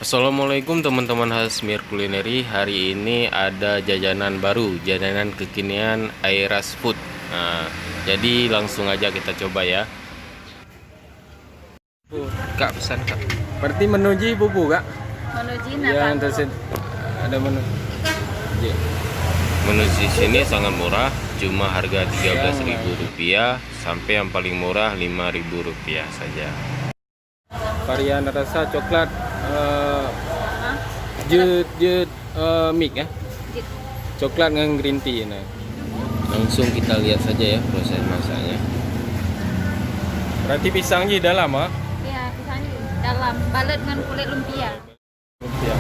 Assalamualaikum teman-teman Hasmir Kulineri. Hari ini ada jajanan baru, jajanan kekinian Airas Food. Nah, jadi langsung aja kita coba ya. Kak, pesan Kak. Berarti menuji bubu Kak? Menuji Yang tersedia ada menu. Menu di sini sangat murah, cuma harga Rp13.000 sampai yang paling murah Rp5.000 saja. Varian rasa coklat jut mix ya. Coklat dengan green tea nah. Langsung kita lihat saja ya proses masaknya. Berarti pisang di dalam ah? Ya, pisangnya dalam balut dengan kulit lumpia. Lumpia.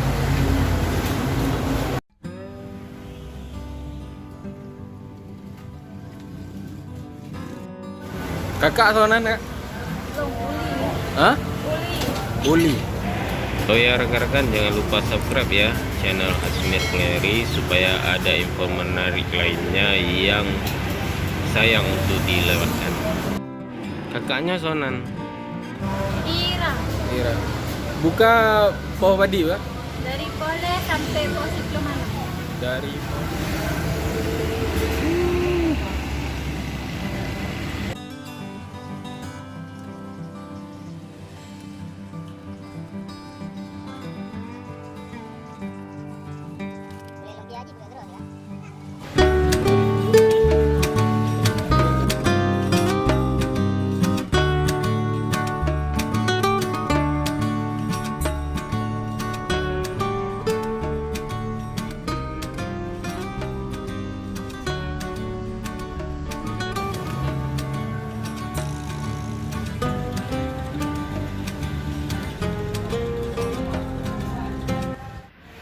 Kakak sonan Kak? Belum uli. Hah? Uli. Uli. Oh ya rekan-rekan, jangan lupa subscribe ya channel Hasmir Kulineri supaya ada info menarik lainnya yang sayang untuk dilewatkan. Kakaknya sonan. Ira. Kira. Buka pohon padi Pak? Dari Boleh sampai Posik Lumana. Dari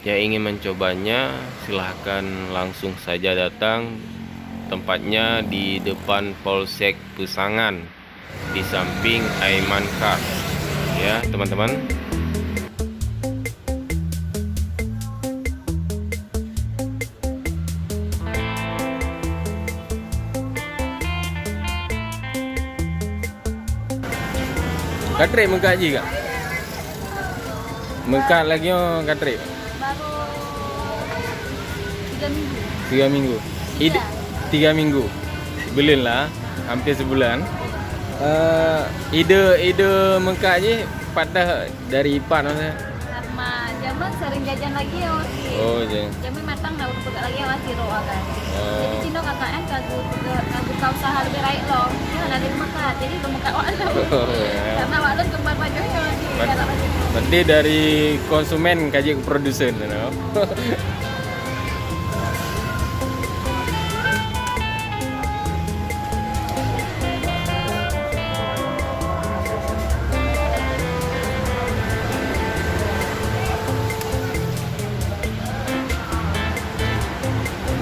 Yang ingin mencobanya silahkan langsung saja datang. Tempatnya di depan Polsek Pesangan di samping Aiman Cars ya teman-teman. Katrip mengkat je Kak? Mengkat lagi oh katrip. Baru 3 minggu. 3 minggu. Tiga. 3 minggu. Belum lah, hampir sebulan. Ide mengkat je patah dari Ipan maksudnya. Karena jaman sering jajan lagi ya masih. Oh je. Jaman matang dah buka lagi ya masih roh kan. Oh. Jadi Cino KKN kagak buka usaha lebih baik loh. Ya dari makan. Jadi lu muka walau. Oh, ya. Karena walau kembar bajunya masih jalan lagi. Berarti dari konsumen kaji ke produsen you know?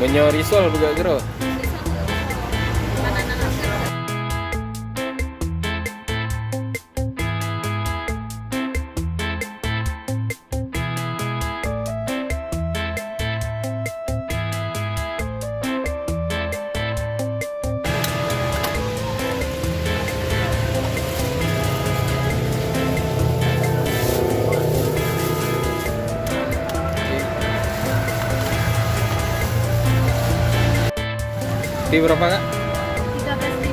Menyorisol juga gero. Di berapa Kak? 13.000.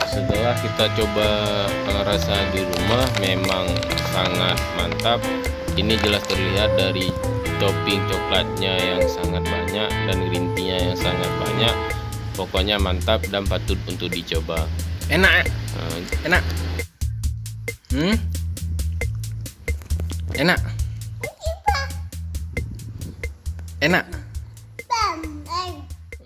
Setelah kita coba rasa di rumah memang sangat mantap. Ini jelas terlihat dari topping coklatnya yang sangat banyak dan green tea-nya yang sangat banyak. Pokoknya mantap dan patut untuk dicoba. Enak. Enak. Enak. Enak.